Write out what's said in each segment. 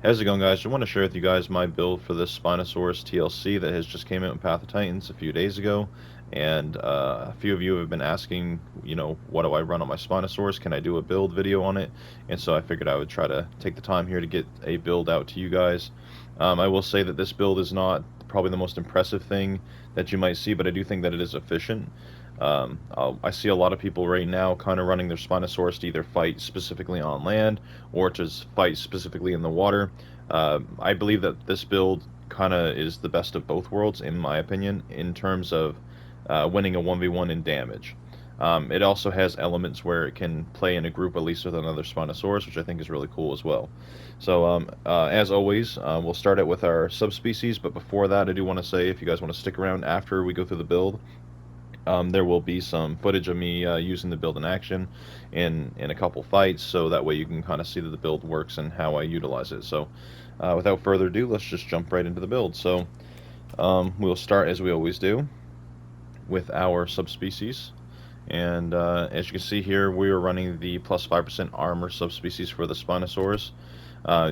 How's it going, guys? I want to share with you guys my build for this Spinosaurus TLC that has just came out in Path of Titans a few days ago. And a few of you have been asking, what do I run on my Spinosaurus? Can I do a build video on it? And so I figured I would try to take the time here to get a build out to you guys. I will say that this build is not probably the most impressive thing that you might see, but I do think that it is efficient. I see a lot of people right now kind of running their Spinosaurus to either fight specifically on land or to fight specifically in the water. I believe that this build kind of is the best of both worlds, in my opinion, in terms of winning a 1v1 in damage. It also has elements where it can play in a group at least with another Spinosaurus, which I think is really cool as well. So, as always, we'll start it with our subspecies, but before that, I do want to say if you guys want to stick around after we go through the build, there will be some footage of me using the build in action in a couple fights, so that way you can kind of see that the build works and how I utilize it. So, without further ado, let's just jump right into the build. So, we'll start as we always do with our subspecies. And as you can see here, we are running the plus 5% armor subspecies for the Spinosaurus.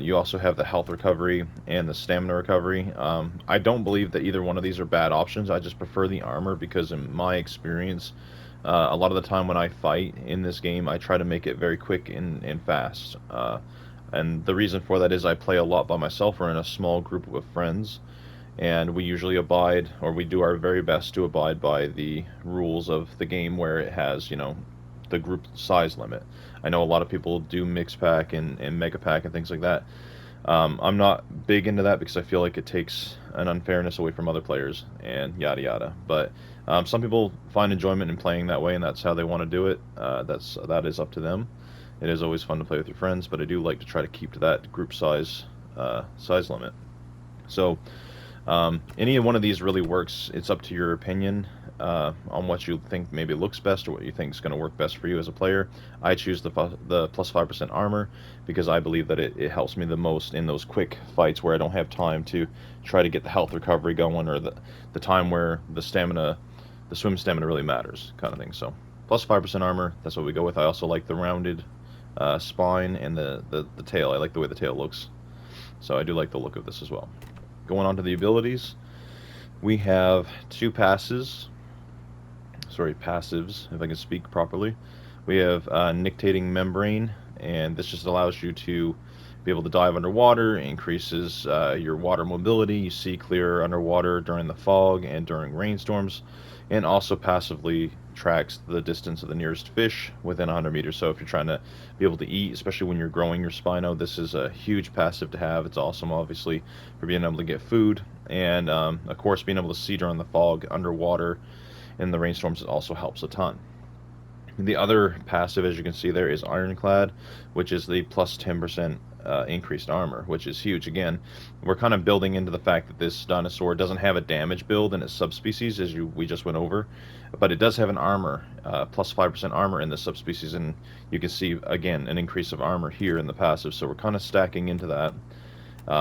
You also have the health recovery and the stamina recovery. I don't believe that either one of these are bad options. I just prefer the armor because in my experience, a lot of the time when I fight in this game, I try to make it very quick and fast. And the reason for that is I play a lot by myself or in a small group of friends, and we usually abide, or we do our very best to abide by the rules of the game where it has, the group size limit. I know a lot of people do mix pack and mega pack and things like that. I'm not big into that because I feel like it takes an unfairness away from other players and yada yada. But some people find enjoyment in playing that way, and that's how they want to do it. That is up to them. It is always fun to play with your friends, but I do like to try to keep to that group size limit. So any one of these really works. It's up to your opinion on what you think maybe looks best or what you think is going to work best for you as a player. I choose the plus 5% armor because I believe that it helps me the most in those quick fights where I don't have time to try to get the health recovery going, or the time where the swim stamina really matters, kind of thing. So plus 5% armor, that's what we go with. I also like the rounded spine and the tail. I like the way the tail looks. So I do like the look of this as well. Going on to the abilities, we have two passives, if I can speak properly. We have Nictating Membrane, and this just allows you to be able to dive underwater, increases your water mobility, you see clearer underwater during the fog and during rainstorms, and also passively tracks the distance of the nearest fish within 100 meters. So if you're trying to be able to eat, especially when you're growing your Spino, this is a huge passive to have. It's awesome, obviously, for being able to get food, and of course being able to see during the fog underwater in the rainstorms also helps a ton. The other passive, as you can see there, is Ironclad, which is the plus 10% increased armor, which is huge. Again, we're kind of building into the fact that this dinosaur doesn't have a damage build in its subspecies, as we just went over, but it does have an armor, plus 5% armor in the subspecies, and you can see, again, an increase of armor here in the passive, so we're kind of stacking into that,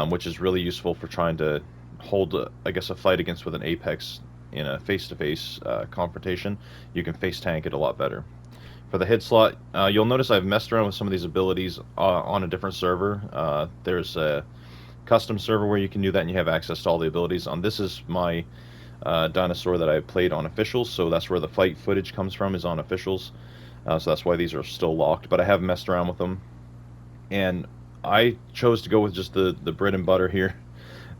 which is really useful for trying to hold, I guess, a fight against with an Apex in a face-to-face confrontation. You can face tank it a lot better. For the hit slot, you'll notice I've messed around with some of these abilities on a different server. There's a custom server where you can do that and you have access to all the abilities. This is my dinosaur that I played on officials, so that's where the fight footage comes from, is on officials. So that's why these are still locked, but I have messed around with them. And I chose to go with just the bread and butter here.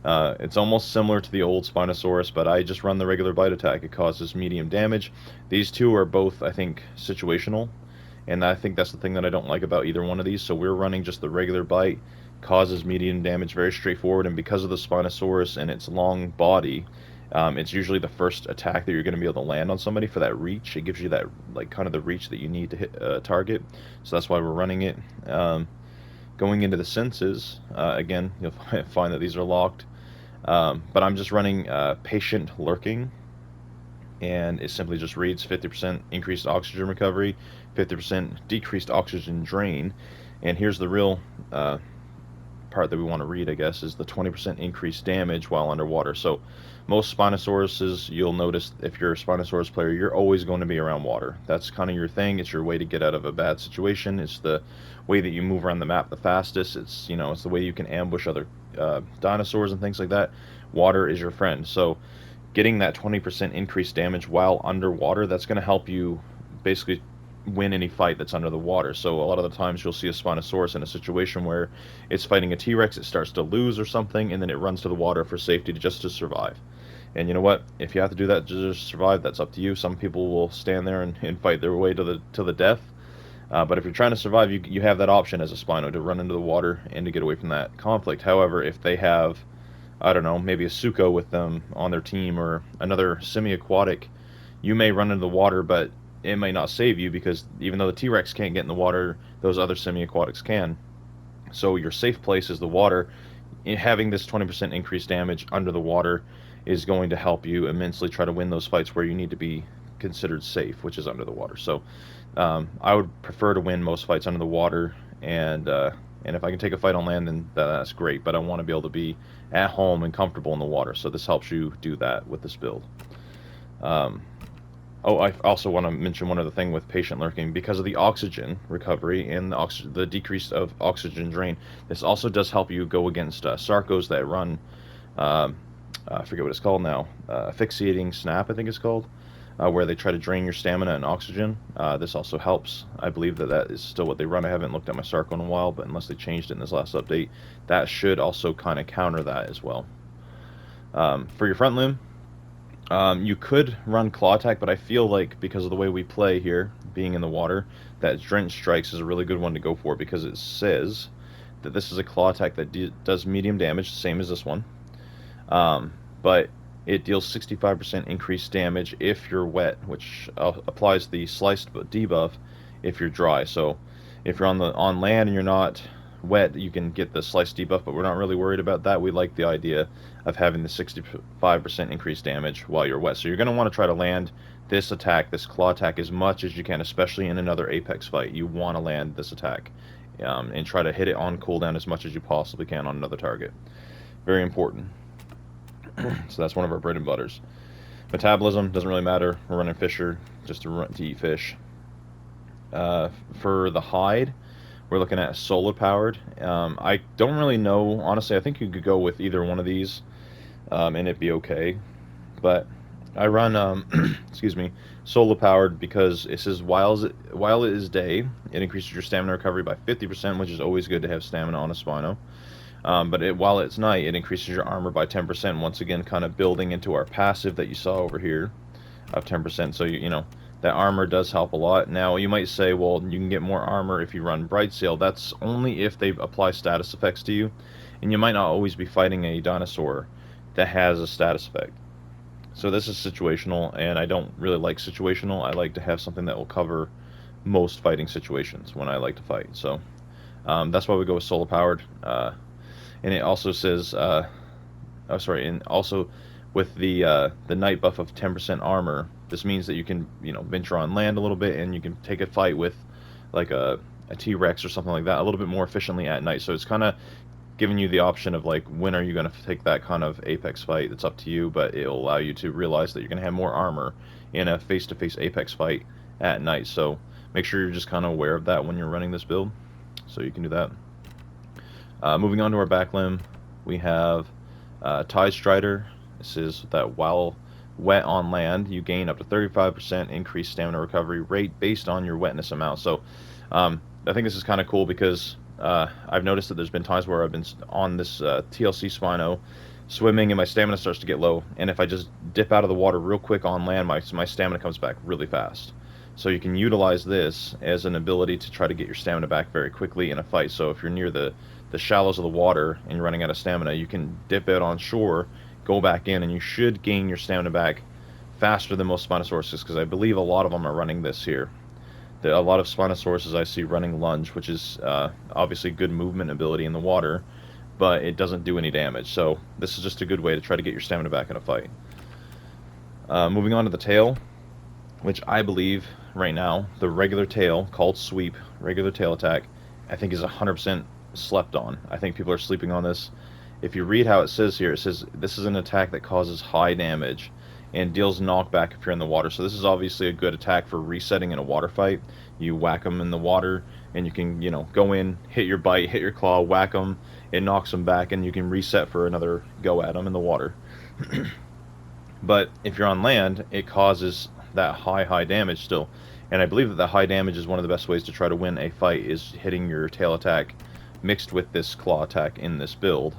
It's almost similar to the old Spinosaurus, but I just run the regular bite attack. It causes medium damage. These two are both, I think, situational, and I think that's the thing that I don't like about either one of these. So we're running just the regular bite, causes medium damage, very straightforward, and because of the Spinosaurus and its long body, it's usually the first attack that you're going to be able to land on somebody for that reach. It gives you that, like, kind of the reach that you need to hit a target, so that's why we're running it. Going into the senses, again, you'll find that these are locked. But I'm just running Patient Lurking, and it simply just reads 50% increased oxygen recovery, 50% decreased oxygen drain, and here's the real part that we want to read, I guess, is the 20% increased damage while underwater. So most Spinosauruses, you'll notice if you're a Spinosaurus player, you're always going to be around water. That's kind of your thing. It's your way to get out of a bad situation. It's the way that you move around the map the fastest. It's, you know, it's the way you can ambush other dinosaurs and things like that. Water is your friend. So getting that 20% increased damage while underwater, that's going to help you basically win any fight that's under the water. So a lot of the times you'll see a Spinosaurus in a situation where it's fighting a T-Rex, it starts to lose or something, and then it runs to the water for safety just to survive. And you know what? If you have to do that to just survive, that's up to you. Some people will stand there and fight their way to the death. But if you're trying to survive, you have that option as a Spino to run into the water and to get away from that conflict. However, if they have, I don't know, maybe a Sucho with them on their team or another semi-aquatic, you may run into the water, but it may not save you because even though the T-Rex can't get in the water, those other semi-aquatics can. So your safe place is the water. Having this 20% increased damage under the water is going to help you immensely try to win those fights where you need to be considered safe, which is under the water. So I would prefer to win most fights under the water, and if I can take a fight on land, then that's great. But I want to be able to be at home and comfortable in the water. So this helps you do that with this build. Oh, I also want to mention one other thing with patient lurking. Because of the oxygen recovery and the decrease of oxygen drain, this also does help you go against Sarcos that run, I forget what it's called now, asphyxiating snap, I think it's called, where they try to drain your stamina and oxygen. This also helps. I believe that is still what they run. I haven't looked at my Sarco in a while, but unless they changed it in this last update, that should also kind of counter that as well. For your front limb, you could run Claw Attack, but I feel like because of the way we play here, being in the water, that Drench Strikes is a really good one to go for because it says that this is a Claw Attack that does medium damage, same as this one, but it deals 65% increased damage if you're wet, which applies the sliced debuff if you're dry. So if you're on land and you're not wet, you can get the slice debuff, but we're not really worried about that. We like the idea of having the 65% increased damage while you're wet. So you're going to want to try to land this attack, this claw attack, as much as you can, especially in another Apex fight. You want to land this attack and try to hit it on cooldown as much as you possibly can on another target. Very important. So that's one of our bread and butters. Metabolism doesn't really matter. We're running Fisher just to eat fish. For the hide, we're looking at solar powered. I don't really know, honestly. I think you could go with either one of these and it'd be okay, but I run excuse me, solar powered because it says while it is day, it increases your stamina recovery by 50%, which is always good to have stamina on a Spino. But while it's night, it increases your armor by 10%, once again kind of building into our passive that you saw over here of 10%. So you know that armor does help a lot. Now you might say, well, you can get more armor if you run Bright Sail. That's only if they apply status effects to you, and you might not always be fighting a dinosaur that has a status effect. So this is situational, and I don't really like situational. I like to have something that will cover most fighting situations when I like to fight. So that's why we go with solar powered. And it also says, oh sorry, and also with the night buff of 10% armor, this means that you can, you know, venture on land a little bit, and you can take a fight with like a T-Rex or something like that a little bit more efficiently at night. So it's kind of giving you the option of like, when are you going to take that kind of Apex fight? It's up to you, but it'll allow you to realize that you're going to have more armor in a face-to-face Apex fight at night. So make sure you're just kind of aware of that when you're running this build, so you can do that. Moving on to our back limb, we have Tide Strider. This is that while wet on land, you gain up to 35% increased stamina recovery rate based on your wetness amount. So I think this is kind of cool because I've noticed that there's been times where I've been on this TLC Spino swimming and my stamina starts to get low, and if I just dip out of the water real quick on land, my stamina comes back really fast. So you can utilize this as an ability to try to get your stamina back very quickly in a fight. So if you're near the shallows of the water and you're running out of stamina, you can dip out on shore, go back in, and you should gain your stamina back faster than most Spinosauruses, because I believe a lot of them are running this here. A lot of Spinosauruses I see running lunge, which is obviously good movement ability in the water, but it doesn't do any damage. So this is just a good way to try to get your stamina back in a fight. Moving on to the tail, which I believe right now, the regular tail, called Sweep, regular tail attack, I think is 100% slept on. I think people are sleeping on this. If you read how it says here, it says this is an attack that causes high damage and deals knockback if you're in the water. So this is obviously a good attack for resetting in a water fight. You whack them in the water, and you can, go in, hit your bite, hit your claw, whack them, it knocks them back, and you can reset for another go at them in the water. But if you're on land, it causes that high damage still. And I believe that the high damage is one of the best ways to try to win a fight, is hitting your tail attack mixed with this claw attack in this build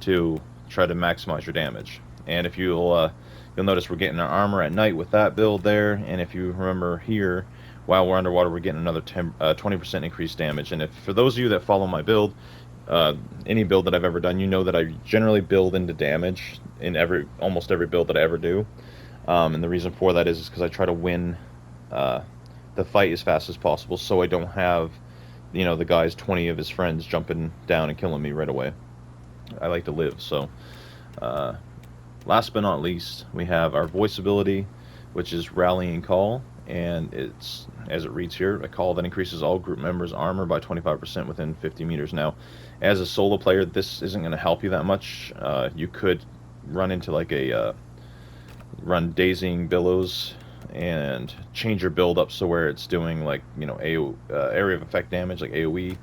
to try to maximize your damage. And if you'll notice we're getting our armor at night with that build there, and if you remember here, while we're underwater, we're getting another 20% increased damage. And if for those of you that follow my build, any build that I've ever done, you know that I generally build into damage in almost every build that I ever do. And the reason for that is because I try to win the fight as fast as possible, so I don't have, the guy's 20 of his friends jumping down and killing me right away. I like to live. So last but not least, we have our voice ability, which is Rallying Call, and it's, as it reads here, a call that increases all group members' armor by 25% within 50 meters. Now, as a solo player, this isn't going to help you that much. You could run into like run Dazing Billows and change your build up so where it's doing like, area of effect damage, like AoE.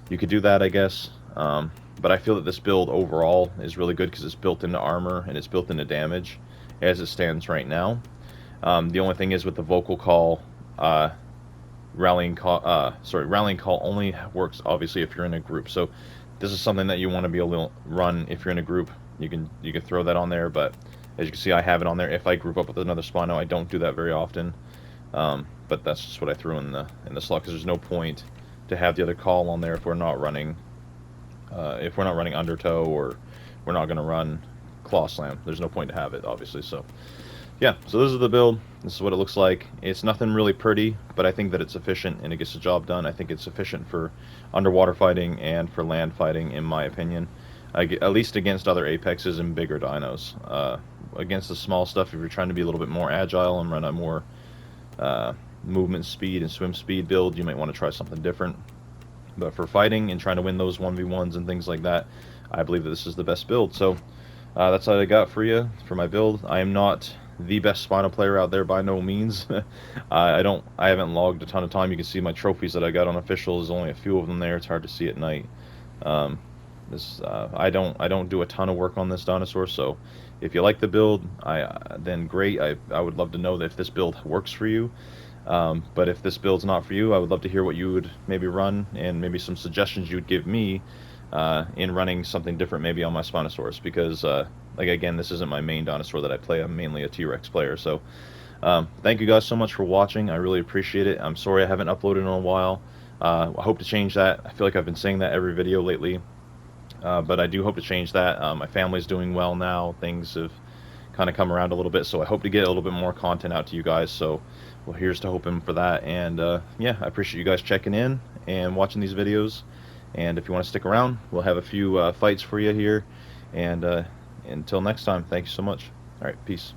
You could do that, I guess. But I feel that this build overall is really good because it's built into armor and it's built into damage as it stands right now. The only thing is with the vocal call, rallying call only works obviously if you're in a group. So this is something that you want to be able to run if you're in a group. You can throw that on there, but as you can see, I have it on there. If I group up with another Spino, I don't do that very often. But that's just what I threw in the slot, because there's no point to have the other call on there if we're not running Undertow, or we're not going to run Claw Slam. There's no point to have it, obviously. So yeah, so this is the build. This is what it looks like. It's nothing really pretty, but I think that it's efficient and it gets the job done. I think it's efficient for underwater fighting and for land fighting, in my opinion. At least against other apexes and bigger dinos. Against the small stuff, if you're trying to be a little bit more agile and run a more movement speed and swim speed build, you might want to try something different. But for fighting and trying to win those 1v1s and things like that, I believe that this is the best build. So that's all I got for you for my build. I am not the best Spino player out there by no means. I haven't logged a ton of time. You can see my trophies that I got on official. There's only a few of them there. It's hard to see at night. I don't do a ton of work on this dinosaur, so if you like the build, then great. I would love to know that if this build works for you. But if this build's not for you, I would love to hear what you would maybe run, and maybe some suggestions you would give me in running something different maybe on my Spinosaurus, because like again, this isn't my main dinosaur that I play. I'm mainly a T-Rex player. So thank you guys so much for watching. I really appreciate it. I'm sorry I haven't uploaded in a while. I hope to change that. I feel like I've been saying that every video lately. But I do hope to change that. My family's doing well now. Things have kind of come around a little bit, so I hope to get a little bit more content out to you guys. So, well, here's to hoping for that. And yeah, I appreciate you guys checking in and watching these videos. And if you want to stick around, we'll have a few fights for you here. And until next time, thank you so much. All right, peace.